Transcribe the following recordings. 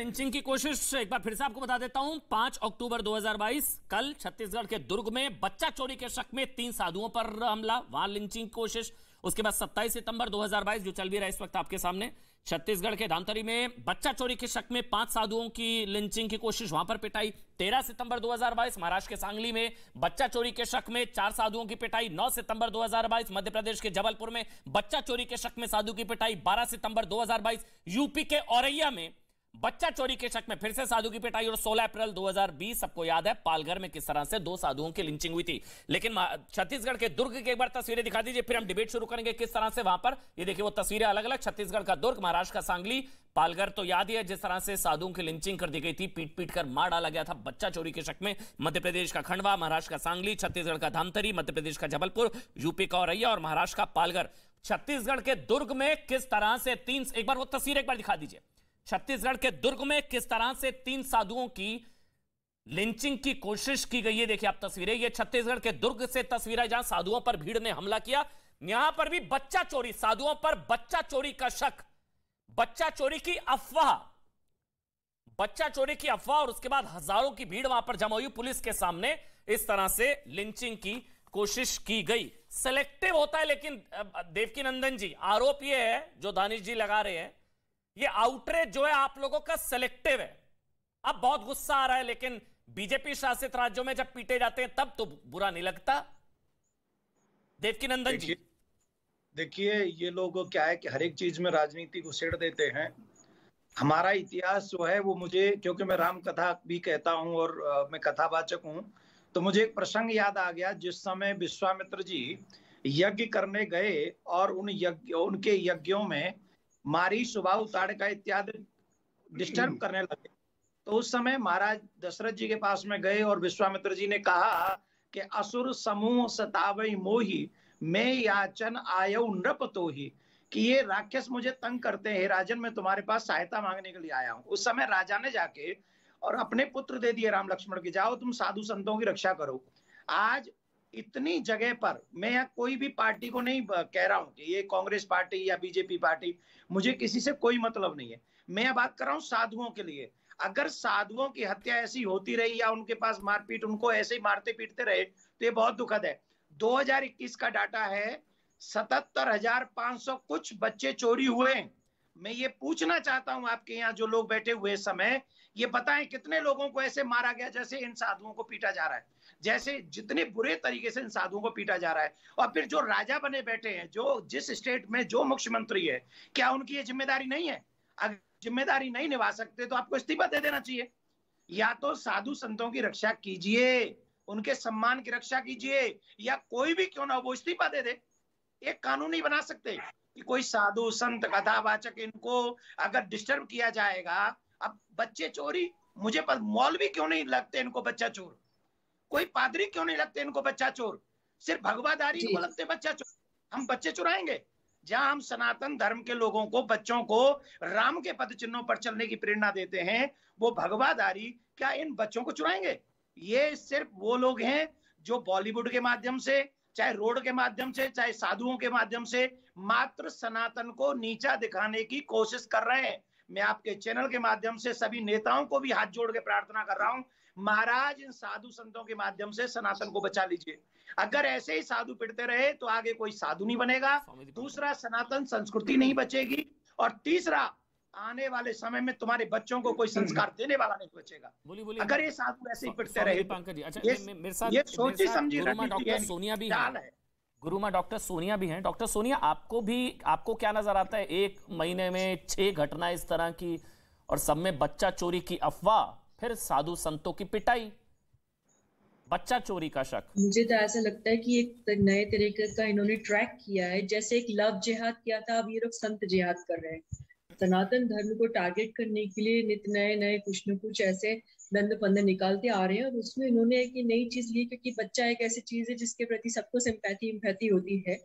Lynching की कोशिश एक बार फिर से आपको बता देता हूं। 5 अक्टूबर 2022 कल छत्तीसगढ़ के दुर्ग में बच्चा चोरी के शक में 3 साधुओं पर हमला, वहां लिंचिंग की कोशिश। उसके बाद 27 सितंबर 2022 जो चल भी रहा है इस वक्त आपके सामने, छत्तीसगढ़ के धमतरी में बच्चा चोरी के शक में 5 साधुओं की लिंचिंग की कोशिश, वहां पर पिटाई। 13 सितंबर 2022 महाराष्ट्र के सांगली में बच्चा चोरी के शक में 4 साधुओं की पिटाई। 9 सितंबर 2022 मध्य प्रदेश के जबलपुर में बच्चा चोरी के शक में साधु की पिटाई। 12 सितंबर 2022 यूपी के औरैया में बच्चा चोरी के शक में फिर से साधु की पिटाई। और 16 अप्रैल 2020 सबको याद है पालघर में किस तरह से 2 साधुओं की लिंचिंग हुई थी। लेकिन छत्तीसगढ़ के दुर्ग की एक बार तस्वीरें दिखा दीजिए, फिर हम डिबेट शुरू करेंगे किस तरह से वहां पर। ये देखिए वो तस्वीरें अलग अलग, छत्तीसगढ़ का दुर्ग, महाराष्ट्र का सांगली, पालघर तो याद ही है जिस तरह से साधुओं की लिंचिंग कर दी गई थी, पीट पीट कर मार डाला गया था बच्चा चोरी के शक में। मध्य प्रदेश का खंडवा, महाराष्ट्र का सांगली, छत्तीसगढ़ का धमतरी, मध्य प्रदेश का जबलपुर, यूपी का औरैया और महाराष्ट्र का पालघर। छत्तीसगढ़ के दुर्ग में किस तरह से 3, एक बार वो तस्वीर एक बार दिखा दीजिए, छत्तीसगढ़ के दुर्ग में किस तरह से 3 साधुओं की लिंचिंग की कोशिश की गई है। देखिए आप तस्वीरें, ये छत्तीसगढ़ के दुर्ग से तस्वीरें जहां साधुओं पर भीड़ ने हमला किया। यहां पर भी बच्चा चोरी, साधुओं पर बच्चा चोरी का शक, बच्चा चोरी की अफवाह, बच्चा चोरी की अफवाह। और उसके बाद हजारों की भीड़ वहां पर जमा हुई, पुलिस के सामने इस तरह से लिंचिंग की कोशिश की गई। सिलेक्टिव होता है, लेकिन देवकीनंदन जी आरोप यह है जो दानिश जी लगा रहे हैं, ये आउटरीच जो है आप लोगों का सिलेक्टिव है। अब बहुत गुस्सा आ रहा है, लेकिन बीजेपी शासित राज्यों में जब पीटे जाते हैं तब तो बुरा नहीं लगता। देवकीनंदन जी देखिए ये लोग क्या है कि हर एक चीज में राजनीति घुसेड़ देते हैं। हमारा इतिहास जो है वो मुझे, क्योंकि मैं राम कथा भी कहता हूं और मैं कथावाचक हूं, तो मुझे एक प्रसंग याद आ गया जिस समय विश्वामित्र जी यज्ञ करने गए और उनके यज्ञों में मारी, सुबाहु, ताड़का इत्यादि डिस्टर्ब करने लगे। तो उस समय महाराज दशरथ जी के पास में गए और विश्वामित्र जी ने कहा कि असुर समूह सतावई मोही, मैं याचन आयौ नृप तोही, कि ये राक्षस मुझे तंग करते हैं राजन, मैं तुम्हारे पास सहायता मांगने के लिए आया हूं। उस समय राजा ने जाके और अपने पुत्र दे दिए राम लक्ष्मण के, जाओ तुम साधु संतों की रक्षा करो। आज इतनी जगह पर मैं कोई भी पार्टी को नहीं कह रहा हूं कि ये कांग्रेस पार्टी या बीजेपी पार्टी, मुझे किसी से कोई मतलब नहीं है। मैं बात कर रहा हूं साधुओं के लिए। अगर साधुओं की हत्या ऐसी होती रही या उनके पास मारपीट, उनको ऐसे ही मारते पीटते रहे तो ये बहुत दुखद है। 2021 का डाटा है 77,500 कुछ बच्चे चोरी हुए। मैं ये पूछना चाहता हूं आपके यहाँ जो लोग बैठे हुए समय, ये बताएं कितने लोगों को ऐसे मारा गया जैसे इन साधुओं को पीटा जा रहा है, जैसे जितने बुरे तरीके से इन साधुओं को पीटा जा रहा है। और फिर जो राजा बने बैठे हैं, जो जिस स्टेट में जो मुख्यमंत्री है, क्या उनकी ये जिम्मेदारी नहीं है? अगर जिम्मेदारी नहीं निभा सकते तो आपको इस्तीफा दे देना चाहिए। या तो साधु संतों की रक्षा कीजिए, उनके सम्मान की रक्षा कीजिए, या कोई भी क्यों ना वो इस्तीफा दे दे। एक कानून नहीं बना सकते कि कोई साधु संत कथावाचक इनको अगर डिस्टर्ब किया जाएगा। अब बच्चे चोरी, मुझे पर मौलवी क्यों नहीं लगते इनको बच्चा चोर, कोई पादरी क्यों नहीं लगते इनको बच्चा चोर, सिर्फ भगवाधारी इनको लगते बच्चा चोर। हम बच्चे चुराएंगे? जहां हम सनातन धर्म के लोगों को, बच्चों को राम के पद चिन्हों पर चलने की प्रेरणा देते हैं, वो भगवाधारी क्या इन बच्चों को चुराएंगे? ये सिर्फ वो लोग हैं जो बॉलीवुड के माध्यम से, चाहे रोड के माध्यम से, चाहे साधुओं के माध्यम से मात्र सनातन को नीचा दिखाने की कोशिश कर रहे हैं। मैं आपके चैनल के माध्यम से सभी नेताओं को भी हाथ जोड़ के प्रार्थना कर रहा हूं, महाराज इन साधु संतों के माध्यम से सनातन को बचा लीजिए। अगर ऐसे ही साधु पिटते रहे तो आगे कोई साधु नहीं बनेगा, दूसरा सनातन संस्कृति नहीं बचेगी, और तीसरा आने वाले समय में तुम्हारे बच्चों को कोई संस्कार देने वाला नहीं बचेगा। अगर ये साधु ऐसे ही पिटते रहे तो ये सोची समझी डॉक्टर सोनिया भी है, गुरुमा डॉक्टर सोनिया भी हैं। डॉक्टर सोनिया, आपको क्या नजर आता है? 1 महीने में 6 घटनाएं इस तरह की, और सब में बच्चा चोरी की अफवाह, फिर साधु संतों की पिटाई, बच्चा चोरी का शक। मुझे तो ऐसा लगता है कि एक नए तरीके का इन्होंने ट्रैक किया है, जैसे एक लव जिहाद किया था, अब ये लोग संत जिहाद कर रहे हैं। सनातन धर्म को टारगेट करने के लिए नित नए नए कुछ न कुछ ऐसे दंड फंदे निकालते आ रहे हैं। और उसमें इन्होंने एक नई चीज ली, क्योंकि बच्चा एक ऐसी चीज है जिसके प्रति सबको सिंपैथी होती है।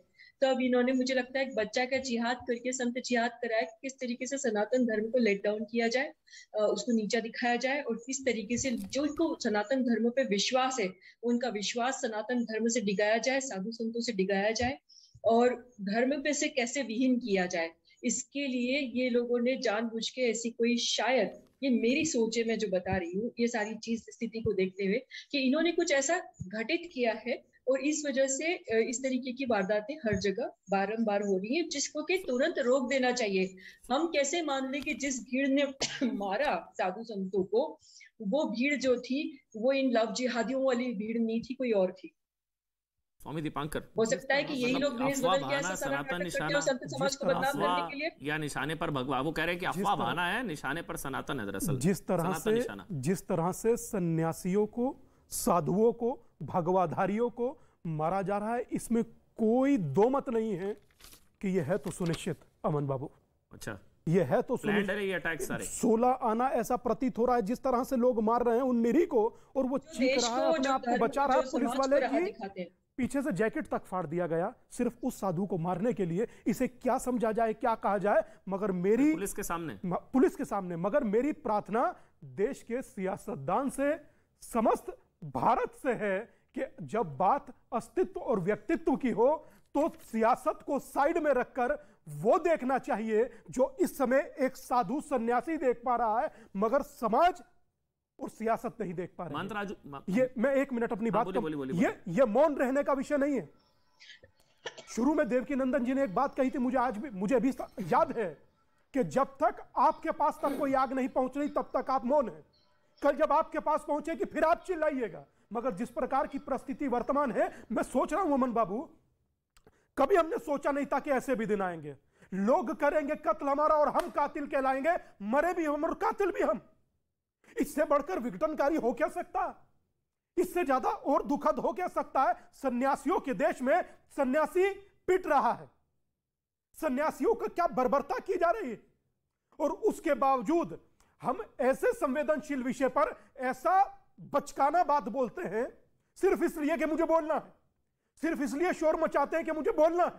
तो अब इन्होंने, मुझे लगता है, एक बच्चा का जिहाद करके संत जिहाद कराया कि किस तरीके से सनातन धर्म को लेट डाउन किया जाए, उसको नीचा दिखाया जाए, और किस तरीके से जो इनको सनातन धर्म पे विश्वास है उनका विश्वास सनातन धर्म से डिगाया जाए, साधु संतों से डिगाया जाए, और धर्म पे से कैसे विहीन किया जाए। इसके लिए ये लोगों ने जानबूझ के ऐसी कोई शायद ये मेरी सोच है, मैं जो बता रही हूँ, ये सारी चीज स्थिति को देखते हुए कि इन्होंने कुछ ऐसा घटित किया है और इस वजह से इस तरीके की वारदातें हर जगह बारंबार हो रही हैं, जिसको कि तुरंत रोक देना चाहिए। हम कैसे मान लें कि जिस भीड़ ने मारा साधु संतों को, वो भीड़ जो थी वो इन लव जिहादियों वाली भीड़ नहीं थी, कोई और थी। स्वामी दीपांकर, हो सकता है कि यही लोग भेष बदल के ऐसा सारा नाटक करते हो संत समाज को बदनाम करने के लिए, या निशाने पर भगवा, वो कह रहे हैं कि अफवाह बहाना है, निशाने पर सनातन है दरअसल। जिस तरह से सन्यासियों को, साधुओं को, भगवाधारियों को मारा जा रहा है, इसमें कोई दो मत नहीं है कि यह है तो सुनिश्चित अमन बाबू। अच्छा, यह है तो सुनिश्चित ये अटैक सारे 16 आना ऐसा प्रतीत हो रहा है। जिस तरह से लोग मार रहे हैं उन निरी को, और वो चीख रहा है, अपने आप को बचा रहा है, पुलिस वाले की पीछे से जैकेट तक फाड़ दिया गया सिर्फ उस साधु को मारने के लिए। इसे क्या समझा जाए, क्या कहा जाए, मगर मेरी पुलिस के सामने मगर मेरी प्रार्थना देश के सियासतदान से, समस्त भारत से है कि जब बात अस्तित्व और व्यक्तित्व की हो तो सियासत को साइड में रखकर वो देखना चाहिए जो इस समय एक साधु सन्यासी देख पा रहा है, मगर समाज और सियासत नहीं देख पा रहे। ये मैं 1 मिनट अपनी बात ये मौन रहने का विषय नहीं है। शुरू में देवकी नंदन जी ने एक बात कही थी, मुझे अभी याद है कि जब तक आपके पास तक कोई आग नहीं पहुंच रही तब तक आप मौन हैं। कल जब आपके पास पहुंचेगी फिर आप चिल्लाइएगा। मगर जिस प्रकार की परिस्थिति वर्तमान है, मैं सोच रहा हूं अमन बाबू, कभी हमने सोचा नहीं था कि ऐसे भी दिन आएंगे। लोग करेंगे कत्ल हमारा और हम कातिल कहलाएंगे, मरे भी हम और कातिल भी हम। इससे बढ़कर विघटनकारी हो क्या सकता, इससे ज्यादा और दुखद हो क्या सकता है। सन्यासियों के देश में सन्यासी पिट रहा है, सन्यासियों का क्या बर्बरता की जा रही है, और उसके बावजूद हम ऐसे संवेदनशील विषय पर ऐसा बचकाना बात बोलते हैं सिर्फ इसलिए कि मुझे बोलना है, सिर्फ इसलिए शोर मचाते हैं कि मुझे बोलना है,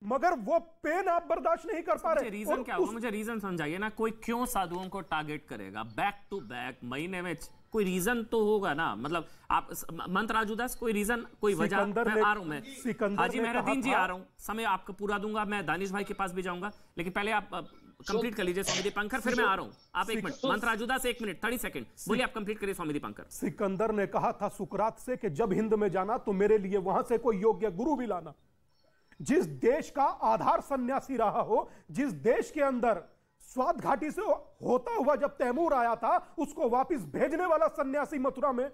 मगर वो पेन आप बर्दाश्त नहीं कर पा रहे। रीजन क्या होगा, मुझे रीजन समझाइए ना। कोई क्यों साधुओं को टारगेट करेगा बैक टू बैक महीने में? कोई रीजन तो होगा ना। मतलब आप मंत्र राजूदास, कोई रीजन, कोई वजह? मैं आ रहा हूं, मैं हाजी मेहरुद्दीन जी आ रहा हूं, समय आपको पूरा दूंगा, मैं दानिश भाई के पास भी जाऊंगा, लेकिन पहले आप कंप्लीट कर लीजिए स्वामी दीपांकर, फिर मैं आ रहा हूं। आप 1 मिनट, मंत्र राजूदास 1 मिनट 30 सेकंड बोलिए, आप कंप्लीट करिए स्वामी दीपांकर। सिकंदर ने कहा था सुकरात से कि जब हिंद में जाना तो मेरे लिए वहां से कोई योग्य गुरु भी लाना। जिस देश का आधार सन्यासी रहा हो, जिस देश के अंदर स्वाद घाटी से होता हुआ जब तैमूर आया था, उसको वापस भेजने वाला सन्यासी मथुरा में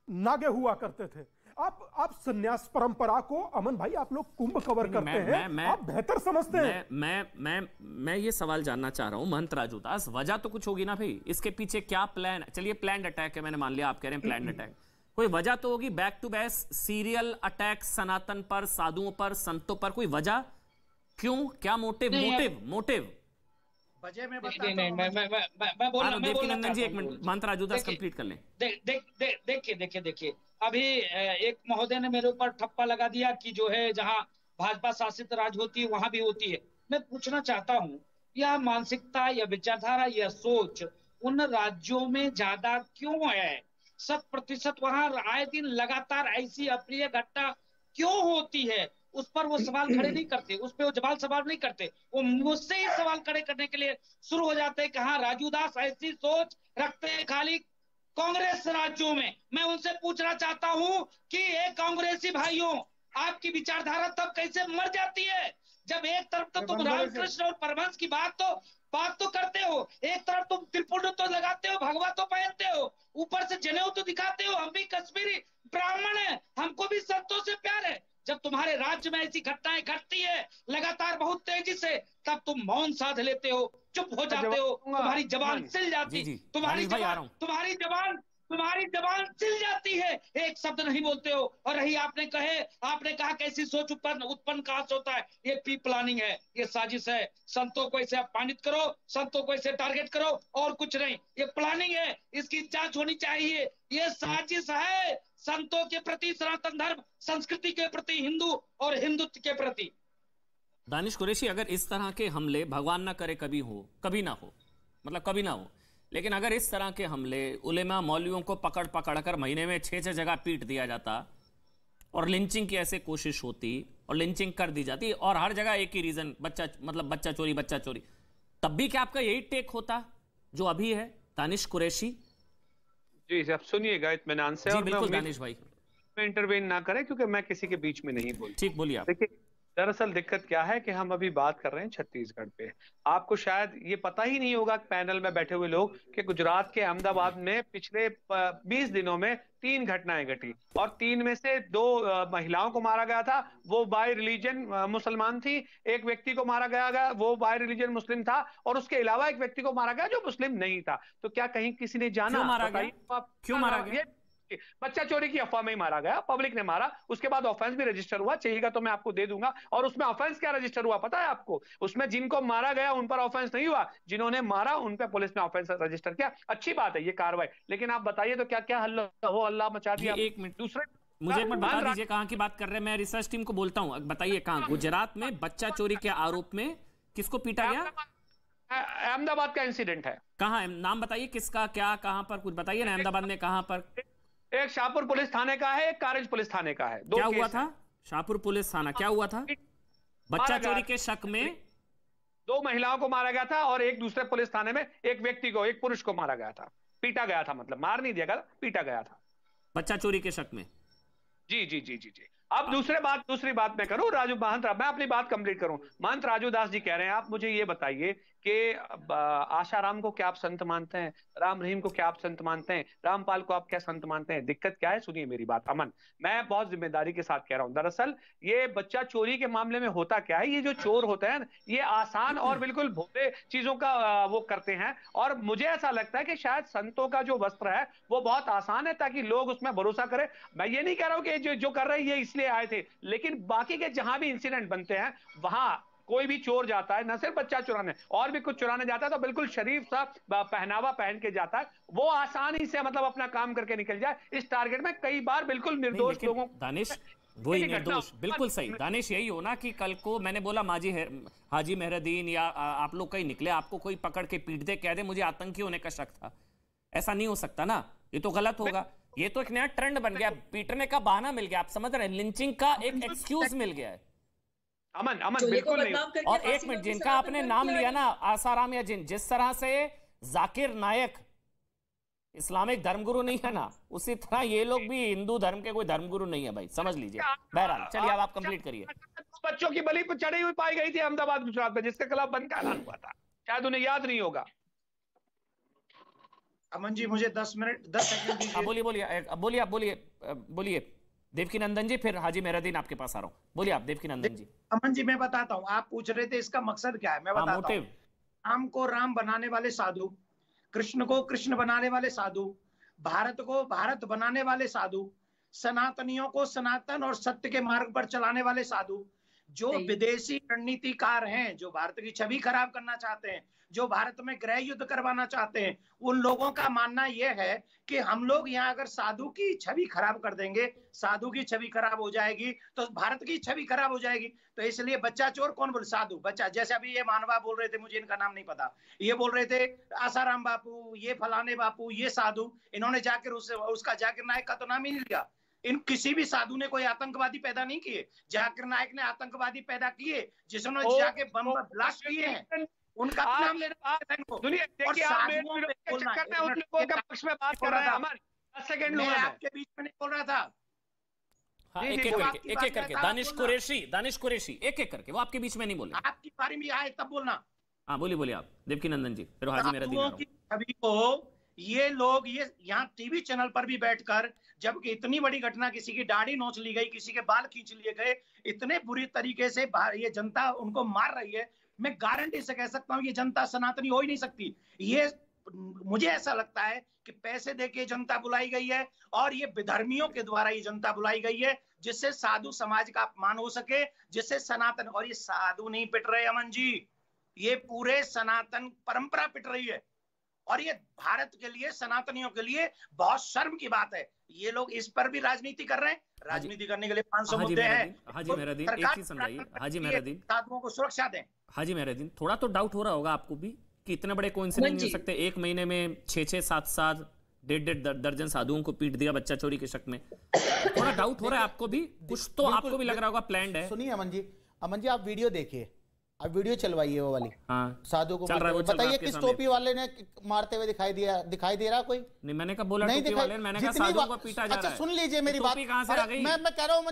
नागे हुआ करते थे। आप सन्यास परंपरा को, अमन भाई, आप लोग कुंभ कवर करते हैं, आप बेहतर समझते हैं। मैं ये सवाल जानना चाह रहा हूं महंत राजूदास, वजह तो कुछ होगी ना भाई, इसके पीछे क्या प्लान? चलिए प्लान अटैक है, मैंने मान लिया, आप कह रहे हैं प्लान अटैक, कोई वजह तो होगी। Back to back serial attack Sanatan पर, साधुओं पर, संतों पर, कोई वजह? क्यों, क्या मोटिव? वजह मैं बोलना जी, 1 मिनट मंत्र राजूदास कंप्लीट कर लें। देखिए अभी एक महोदय ने मेरे ऊपर ठप्पा लगा दिया कि जो है जहां भाजपा शासित राज्य होती है वहां भी होती है। मैं पूछना चाहता हूं, यह मानसिकता, यह विचारधारा, यह सोच उन राज्यों में ज्यादा क्यों है? 100% वहां आए दिन लगातार ऐसी अप्रिय घटना क्यों होती है? उस पर वो सवाल खड़े नहीं करते, उस पर वो जवाब सवाल नहीं करते, वो मुझसे ही सवाल खड़े करने के लिए शुरू हो जाते हैं कि हाँ राजूदास ऐसी सोच रखते हैं खाली कांग्रेस राज्यों में। मैं उनसे पूछना चाहता हूं कि एक कांग्रेसी भाइयों, आपकी विचारधारा तब कैसे मर जाती है जब एक तरफ तो तुम रामकृष्ण और परमहंस की बात तो करते हो, एक तरफ तुम त्रिपुंड तो लगाते हो, भगवा तो पहनते हो, ऊपर से जनेऊ तो दिखाते हो, हम भी कश्मीरी ब्राह्मण हैं, हमको भी संतों से प्यार है। जब तुम्हारे राज्य में ऐसी घटनाएं घटती है लगातार बहुत तेजी से, तब तुम मौन साध लेते हो, चुप हो जाते हो, तुम्हारी जबान सिल जाती, तुम्हारी जबान सिल जाती है, एक शब्द नहीं बोलते हो। और रही आपने कहा कैसी सोच उत्पन्न कहां से होता है? ये प्री प्लानिंग है, ये साजिश है। संतों को ऐसे अपमानित करो, संतों को ऐसे टारगेट करो, और कुछ नहीं, ये प्लानिंग है, इसकी जांच होनी चाहिए। ये साजिश है संतों के प्रति, सनातन धर्म संस्कृति के प्रति, हिंदू और हिंदुत्व के प्रति। दानिश कुरैशी, अगर इस तरह के हमले, भगवान ना करे कभी ना हो, लेकिन अगर इस तरह के हमले उलेमा मौलवियों को पकड़ कर महीने में 6 जगह पीट दिया जाता और लिंचिंग की ऐसे कोशिश होती और लिंचिंग कर दी जाती और हर जगह एक ही रीजन, बच्चा चोरी, तब भी क्या आपका यही टेक होता जो अभी है दानिश कुरैशी। जी आप सुनिएगा इत्मीनान से। जी बिल्कुल दानिश भाई, मैं इंटरवेन ना करें क्योंकि मैं किसी के बीच में नहीं बोल। ठीक बोलिए आप। देखिए दरअसल दिक्कत क्या है कि हम अभी बात कर रहे हैं छत्तीसगढ़ पे। आपको शायद ये पता ही नहीं होगा पैनल में बैठे हुए लोग कि गुजरात के अहमदाबाद में पिछले 20 दिनों में 3 घटनाएं घटी और 3 में से 2 महिलाओं को मारा गया था, वो बाय रिलीजन मुसलमान थी। एक व्यक्ति को मारा गया वो बाय रिलीजन मुस्लिम था और उसके अलावा एक व्यक्ति को मारा गया जो मुस्लिम नहीं था। तो क्या कहीं किसी ने जाना? क्यों मारा गया? बच्चा चोरी की अफवाह में ही मारा गया, पब्लिक ने मारा। उसके बाद ऑफेंस भी रजिस्टर हुआ, चाहिएगा तो मैं आपको दे दूंगा। और उसमें ऑफेंस क्या रजिस्टर हुआ पता है आपको? उसमें जिनको मारा गया उन पर ऑफेंस नहीं हुआ, जिन्होंने मारा उन पर पुलिस ने ऑफेंस रजिस्टर किया। अच्छी बात है ये कार्रवाई, लेकिन आप बताइए तो क्या क्या हल्ला मचा दिया। एक मिनट दूसरे मुझे एक मिनट बता दीजिए कहां की बात कर रहे हैं। मैं रिसर्च टीम को बोलता हूं, बताइए कहां? गुजरात में बच्चा चोरी के आरोप में किसको पीटा गया? अहमदाबाद का इंसिडेंट है। कहां? नाम बताइए किसका, क्या, कहां पर, कुछ बताइए ना। अहमदाबाद में कहां पर? एक शाहपुर पुलिस थाने का है, एक कारंज पुलिस थाने का है। क्या हुआ था? शाहपुर पुलिस थाना क्या हुआ था? बच्चा चोरी के शक में 2 महिलाओं को मारा गया था और एक दूसरे पुलिस थाने में एक व्यक्ति को, एक पुरुष को मारा गया था, पीटा गया था। मतलब मार नहीं दिया गया, पीटा गया था बच्चा चोरी के शक में। जी जी जी जी जी। अब दूसरी बात मैं करूं। राजू महंत, मैं अपनी बात कंप्लीट करूं। महंत राजू दास जी कह रहे हैं, आप मुझे ये बताइए कि आशाराम को क्या आप संत मानते हैं? राम रहीम को क्या आप संत मानते हैं? रामपाल को आप क्या संत मानते हैं? दिक्कत क्या है? सुनिए मेरी बात अमन, मैं बहुत जिम्मेदारी के साथ कह रहा हूं। दरअसल ये बच्चा चोरी के मामले में होता क्या है, ये जो चोर होते हैं ये आसान और बिल्कुल भोले चीजों का वो करते हैं। और मुझे ऐसा लगता है कि शायद संतों का जो वस्त्र है वो बहुत आसान है ताकि लोग उसमें भरोसा करें। मैं ये नहीं कह रहा हूं कि जो कर रहे हैं ये इसलिए आए थे, लेकिन बाकी के जहां भी इंसिडेंट बनते हैं वहां कोई भी चोर जाता है, न सिर्फ बच्चा चुराने और भी कुछ चुराने जाता है तो बिल्कुल शरीफ सा पहनावा पहन के जाता है, वो आसानी से मतलब अपना काम करके निकल जाए। इस टारगेट में कई बार बिल्कुल निर्दोष लोगों। दानिश वही निर्दोष, बिल्कुल सही दानिश। यही हो ना कि कल को मैंने बोला हाजी मेहरुद्दीन या आप लोग कहीं निकले, आपको कोई पकड़ के पीट दे, कह दे मुझे आतंकी होने का शक था, ऐसा नहीं हो सकता ना, ये तो गलत होगा। ये तो एक नया ट्रेंड बन गया, पीटने का बहाना मिल गया, आप समझ रहे हैं, लिंचिंग का एक एक्सक्यूज मिल गया है। अमन बिल्कुल नहीं। और एक मिनट, जिनका आपने नाम लिया ना आसाराम या जिस तरह से जाकिर नायक इस्लामिक धर्मगुरु नहीं है ना, उसी तरह ये लोग भी हिंदू धर्म के कोई धर्मगुरु नहीं है भाई, समझ लीजिए। बहरहाल चलिए अब आप कंप्लीट करिए। बच्चों की बलि पर चढ़ी हुई पाई गई थी अहमदाबाद गुजरात में, जिसके खिलाफ बंद का ऐलान हुआ था, शायद उन्हें याद नहीं होगा। अमन जी मुझे 10 सेकंड दीजिए। बोलिए देवकी नंदन जी, फिर हाजी मेहरुद्दीन आपके पास आ रहा हूँ। बोलिए आप देवकी नंदन जी। अमन जी मैं बताता हूँ, आप पूछ रहे थे इसका मकसद क्या है, मैं बताता हूँ। राम को राम बनाने वाले साधु, कृष्ण को कृष्ण बनाने वाले साधु, भारत को भारत बनाने वाले साधु, सनातनियों को सनातन और सत्य के मार्ग पर चलाने वाले साधु, जो विदेशी रणनीतिकार हैं, जो भारत की छवि खराब करना चाहते हैं, जो भारत में गृह युद्ध करवाना चाहते हैं, उन लोगों का मानना यह है कि हम लोग यहाँ अगर साधु की छवि खराब कर देंगे, साधु की छवि खराब हो जाएगी तो भारत की छवि खराब हो जाएगी। तो इसलिए बच्चा चोर कौन बोल? साधु बच्चा। जैसे अभी ये मानवा बोल रहे थे, मुझे इनका नाम नहीं पता, ये बोल रहे थे आसाराम बापू, ये फलाने बापू, ये साधु, इन्होंने जाकर उसका जाकिर नायक का तो नाम ही नहीं लिया। इन किसी भी साधु ने कोई आतंकवादी पैदा नहीं किए, जाकिर नायक ने आतंकवादी पैदा किए जिसने जाके बम ब्लास्ट किए हैं, उनका नाम लेना। मैं आपके बीच में नहीं बोल रहा था। एक एक करके दानिश कुरैशी एक एक करके, वो आपके बीच में नहीं बोले, आपकी बारी में आए तब बोलना। हाँ बोलिए आप देवकी नंदन जी, फिर हाजी मेहरुद्दीन। छवि को ये लोग ये यहाँ टीवी चैनल पर भी बैठकर, जबकि इतनी बड़ी घटना, किसी की दाढ़ी नोच ली गई, किसी के बाल खींच लिए गए, इतने बुरी तरीके से ये जनता उनको मार रही है, मैं गारंटी से कह सकता हूँ ये जनता सनातनी हो ही नहीं सकती। ये मुझे ऐसा लगता है कि पैसे देके जनता बुलाई गई है और ये विधर्मियों के द्वारा ये जनता बुलाई गई है, जिससे साधु समाज का अपमान हो सके, जिससे सनातन, और ये साधु नहीं पिट रहे अमन जी, ये पूरे सनातन परंपरा पिट रही है। और ये भारत के लिए, सनातनियों के लिए बहुत शर्म की बात है। ये लोग इस पर भी राजनीति कर रहे हैं। राजनीति करने के लिए 500 मुद्दे हैं। हाजी मेहरुद्दीन एक चीज समझाइए, हाजी मेहरुद्दीन, साधुओं को सुरक्षा दें। हाजी मेहरुद्दीन, थोड़ा तो डाउट हो रहा होगा आपको भी कि इतने बड़े कोइंसिडेंस नहीं हो सकते, एक महीने में 6-6, 7-7, 1.5 दर्जन साधुओं को पीट दिया बच्चा चोरी के शक में। थोड़ा डाउट हो रहा है आपको भी, कुछ तो आपको भी लग रहा होगा प्लान्ड है। सुनिए अमन जी आप वीडियो देखिए, अब वीडियो चलवाइए वो वाली। हाँ साधु को बताइए किस टोपी वाले ने मारते हुए दिखाई दे रहा कोई? नहीं, मैंने कहा बोला टोपी वाले, मैंने कहा साधु को पीटा जा रहा है। अच्छा सुन लीजिए मेरी बात, कहां से आ गई? मैं कह रहा हूँ